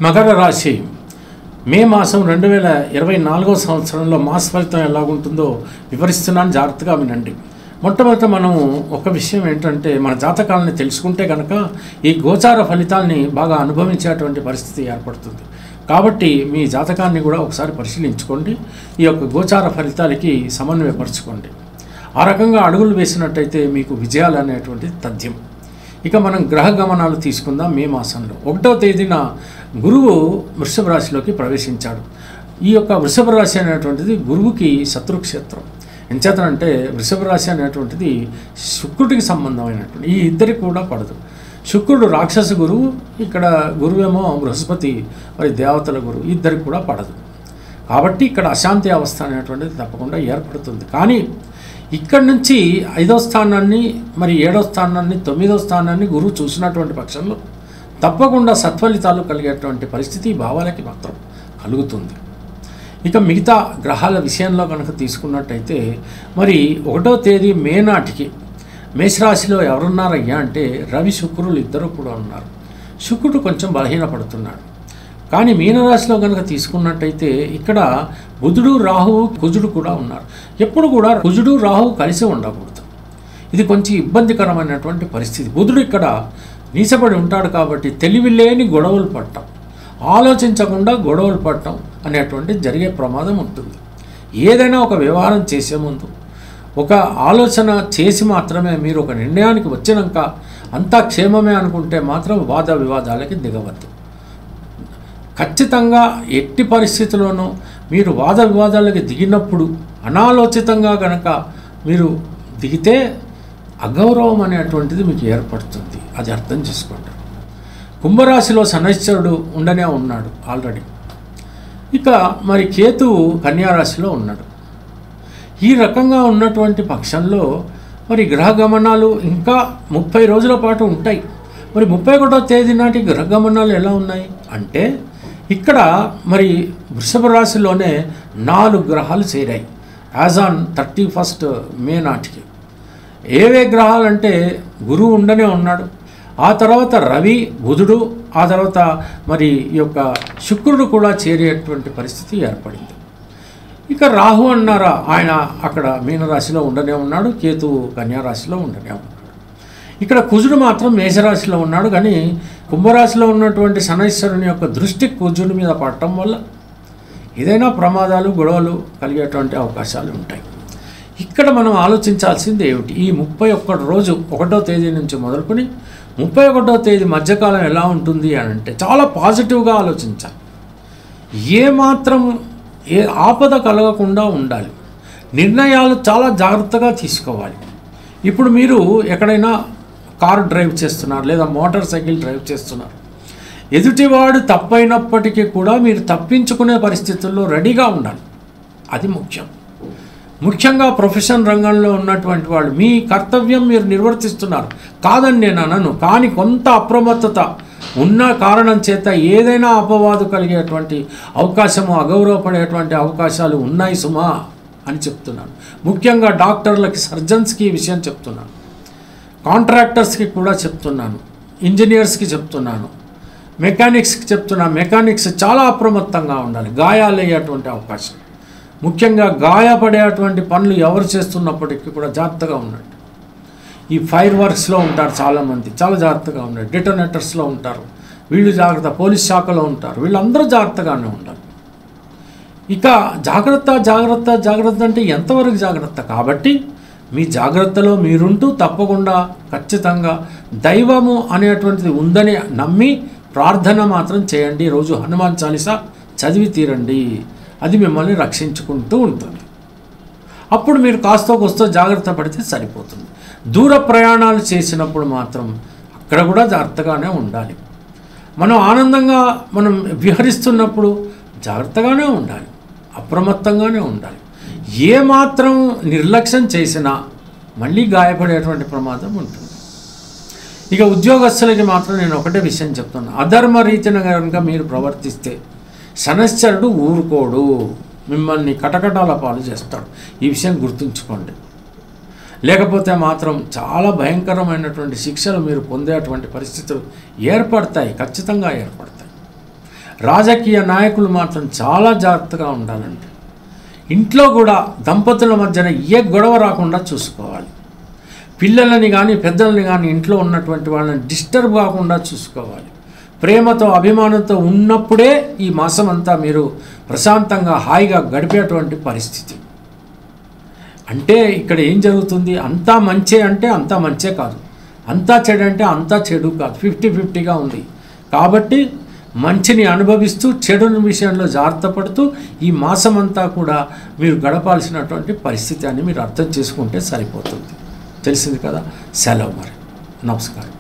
మకర రాశి మే మాసం 2024 సంవత్సరంలో మాస ఫలితం ఎలాగుంటుందో వివరిస్తున్నాను, జాగ్రత్తగా వినండి. మొట్టమొదట మనం ఒక విషయం ఏంటంటే, మన జాతకాలని తెలుసుకుంటే కనుక ఈ గోచార ఫలితాల్ని బాగా అనుభవించేటువంటి పరిస్థితి ఏర్పడుతుంది. కాబట్టి మీ జాతకాన్ని కూడా ఒకసారి పరిశీలించుకోండి, ఈ యొక్క గోచార ఫలితాలకి సమన్వయపరచుకోండి. ఆ రకంగా అడుగులు వేసినట్టయితే మీకు విజయాలు అనేటువంటిది తథ్యం. ఇక మనం గ్రహ గమనాలు తీసుకుందాం. మే మాసంలో 1వ తేదీన గురువు వృషభ రాశిలోకి ప్రవేశించాడు. ఈ యొక్క వృషభ రాశి అనేటువంటిది గురువుకి శత్రుక్షేత్రం. ఎంచేతనంటే వృషభ రాశి అనేటువంటిది శుక్రుడికి సంబంధమైనటువంటి, ఈ ఇద్దరికి కూడా పడదు. శుక్రుడు రాక్షస గురువు, ఇక్కడ గురువేమో బృహస్పతి, మరి దేవతల గురువు, ఇద్దరికి కూడా పడదు. కాబట్టి ఇక్కడ అశాంతి అవస్థ అనేటువంటిది తప్పకుండా ఏర్పడుతుంది. కానీ ఇక్కడి నుంచి 5వ స్థానాన్ని, మరి 7వ స్థానాన్ని, 9వ స్థానాన్ని గురువు చూసినటువంటి పక్షంలో తప్పకుండా సత్ఫలితాలు కలిగేటువంటి పరిస్థితి భావాలకి మాత్రం కలుగుతుంది. ఇక మిగతా గ్రహాల విషయంలో కనుక తీసుకున్నట్టయితే, మరి 1వ తేదీ మే నాటికి మేషరాశిలో ఎవరున్నారయ్యా అంటే రవి శుక్రులు ఇద్దరు కూడా ఉన్నారు. శుక్రుడు కొంచెం బలహీనపడుతున్నాడు. కానీ మీనరాశిలో కనుక తీసుకున్నట్టయితే ఇక్కడ బుధుడు, రాహువు, కుజుడు కూడా ఉన్నారు. ఎప్పుడు కూడా కుజుడు, రాహువు కలిసి ఉండకూడదు. ఇది కొంచెం ఇబ్బందికరమైనటువంటి పరిస్థితి. బుధుడు ఇక్కడ నీచపడి ఉంటాడు కాబట్టి తెలివి లేని గొడవలు పడటం, ఆలోచించకుండా గొడవలు పడటం అనేటువంటిది జరిగే ప్రమాదం ఉంటుంది. ఏదైనా ఒక వ్యవహారం చేసే ముందు ఒక ఆలోచన చేసి మాత్రమే మీరు ఒక నిర్ణయానికి వచ్చినాక అంతా క్షేమమే అనుకుంటే మాత్రం వాద వివాదాలకి దిగవద్దు. ఖచ్చితంగా ఎట్టి పరిస్థితుల్లోనూ మీరు వాద వివాదాలకి దిగినప్పుడు అనాలోచితంగా కనుక మీరు దిగితే అగౌరవం అనేటువంటిది మీకు ఏర్పడుతుంది. అది అర్థం చేసుకోండి. కుంభరాశిలో శనైశ్వరుడు ఉండనే ఉన్నాడు ఆల్రెడీ. ఇక మరి కేతువు కన్యారాశిలో ఉన్నాడు. ఈ రకంగా ఉన్నటువంటి పక్షంలో మరి గ్రహ గమనాలు ఇంకా 30 రోజుల పాటు ఉంటాయి. మరి 31వ తేదీ నాటి గ్రహ గమనాలు ఎలా ఉన్నాయి అంటే, ఇక్కడ మరి వృషభ రాశిలోనే 4 గ్రహాలు చేరాయి యాజ్ ఆన్ 31st మే నాటికి. ఏవే గ్రహాలంటే గురువు ఉండనే ఉన్నాడు, ఆ తర్వాత రవి, బుధుడు, ఆ తర్వాత మరి ఈ యొక్క శుక్రుడు కూడా చేరేటువంటి పరిస్థితి ఏర్పడింది. ఇక రాహు అన్నారా, ఆయన అక్కడ మీనరాశిలో ఉండనే ఉన్నాడు, కేతువు కన్యారాశిలో ఉండనే ఉన్నాడు. ఇక్కడ కుజుడు మాత్రం మేషరాశిలో ఉన్నాడు. కానీ కుంభరాశిలో ఉన్నటువంటి శనైశ్వరుని యొక్క దృష్టి కుజుడి మీద పడటం వల్ల ఏదైనా ప్రమాదాలు, గొడవలు కలిగేటువంటి అవకాశాలు ఉంటాయి. ఇక్కడ మనం ఆలోచించాల్సింది ఏమిటి, ఈ 31 రోజు 1వ తేదీ నుంచి మొదలుకొని 31వ తేదీ మధ్యకాలం ఎలా ఉంటుంది అని అంటే చాలా పాజిటివ్గా ఆలోచించాలి. ఏమాత్రం ఏ ఆపద కలగకుండా ఉండాలి. నిర్ణయాలు చాలా జాగ్రత్తగా తీసుకోవాలి. ఇప్పుడు మీరు ఎక్కడైనా కారు డ్రైవ్ చేస్తున్నారు లేదా మోటార్ సైకిల్ డ్రైవ్ చేస్తున్నారు. ఎదుటివాడు తప్పైనప్పటికీ కూడా మీరు తప్పించుకునే పరిస్థితుల్లో రెడీగా ఉండాలి. అది ముఖ్యం. ముఖ్యంగా ప్రొఫెషన్ రంగంలో ఉన్నటువంటి వాళ్ళు మీ కర్తవ్యం మీరు నిర్వర్తిస్తున్నారు, కాదని నేను అనను. కానీ కొంత అప్రమత్తత ఉన్న కారణం చేత ఏదైనా అపవాదు కలిగేటువంటి అవకాశము, అగౌరవపడేటువంటి అవకాశాలు ఉన్నాయి సుమా అని చెప్తున్నాను. ముఖ్యంగా డాక్టర్లకి, సర్జన్స్కి ఈ విషయం చెప్తున్నాను, కాంట్రాక్టర్స్కి కూడా చెప్తున్నాను, ఇంజనీర్స్కి చెప్తున్నాను, మెకానిక్స్కి చెప్తున్నాను. మెకానిక్స్ చాలా అప్రమత్తంగా ఉండాలి. గాయాలయ్యేటువంటి అవకాశం, ముఖ్యంగా గాయపడేటువంటి పనులు ఎవరు చేస్తున్నప్పటికీ కూడా జాగ్రత్తగా ఉండండి. ఈ ఫైర్ వర్క్స్లో ఉంటారు చాలామంది, చాలా జాగ్రత్తగా ఉండండి. డిటోనేటర్స్లో ఉంటారు, వీళ్ళు జాగ్రత్త. పోలీస్ శాఖలో ఉంటారు, వీళ్ళందరూ జాగ్రత్తగానే ఉండాలి. ఇక జాగ్రత్త జాగ్రత్త జాగ్రత్త అంటే ఎంతవరకు జాగ్రత్త? కాబట్టి మీ జాగ్రత్తలో మీరుంటూ తప్పకుండా ఖచ్చితంగా దైవము అనేటువంటిది ఉందని నమ్మి ప్రార్థన మాత్రం చేయండి. రోజు హనుమాన్ చాలీసా చదివి తీరండి. అది మిమ్మల్ని రక్షించుకుంటూ ఉంటుంది. అప్పుడు మీరు కాస్తో కోస్తో జాగ్రత్త పడితే సరిపోతుంది. దూర ప్రయాణాలు చేసినప్పుడు మాత్రం అక్కడ కూడా జాగ్రత్తగానే ఉండాలి. మనం ఆనందంగా మనం విహరిస్తున్నప్పుడు జాగ్రత్తగానే ఉండాలి, అప్రమత్తంగానే ఉండాలి. ఏమాత్రం నిర్లక్ష్యం చేసినా మళ్ళీ గాయపడేటువంటి ప్రమాదం ఉంటుంది. ఇక ఉద్యోగస్తులకి మాత్రం నేను ఒకటే విషయం చెప్తున్నాను. అధర్మ రీతిన కనుక మీరు ప్రవర్తిస్తే శనైశ్వరుడు ఊరుకోడు, మిమ్మల్ని కటకటాల పాలు చేస్తాడు. ఈ విషయం గుర్తుంచుకోండి. లేకపోతే మాత్రం చాలా భయంకరమైనటువంటి శిక్షలు మీరు పొందేటువంటి పరిస్థితులు ఏర్పడతాయి, ఖచ్చితంగా ఏర్పడతాయి. రాజకీయ నాయకులు మాత్రం చాలా జాగ్రత్తగా ఉండాలండి. ఇంట్లో కూడా దంపతుల మధ్యన ఏ గొడవ రాకుండా చూసుకోవాలి. పిల్లలని కానీ పెద్దలని కానీ ఇంట్లో ఉన్నటువంటి వాళ్ళని డిస్టర్బ్ కాకుండా చూసుకోవాలి. ప్రేమతో అభిమానంతో ఉన్నప్పుడే ఈ మాసం అంతా మీరు ప్రశాంతంగా హాయిగా గడిపేటువంటి పరిస్థితి. అంటే ఇక్కడ ఏం జరుగుతుంది, అంతా మంచే అంటే అంతా మంచే కాదు, అంతా చెడు అంటే అంతా చెడు కాదు, 50-50గా ఉంది. కాబట్టి మంచిని అనుభవిస్తూ చెడు విషయంలో జాగ్రత్త పడుతూ ఈ మాసం అంతా కూడా మీరు గడపాల్సినటువంటి పరిస్థితి అని మీరు అర్థం చేసుకుంటే సరిపోతుంది. తెలిసింది కదా. సెలవు మరి. నమస్కారం.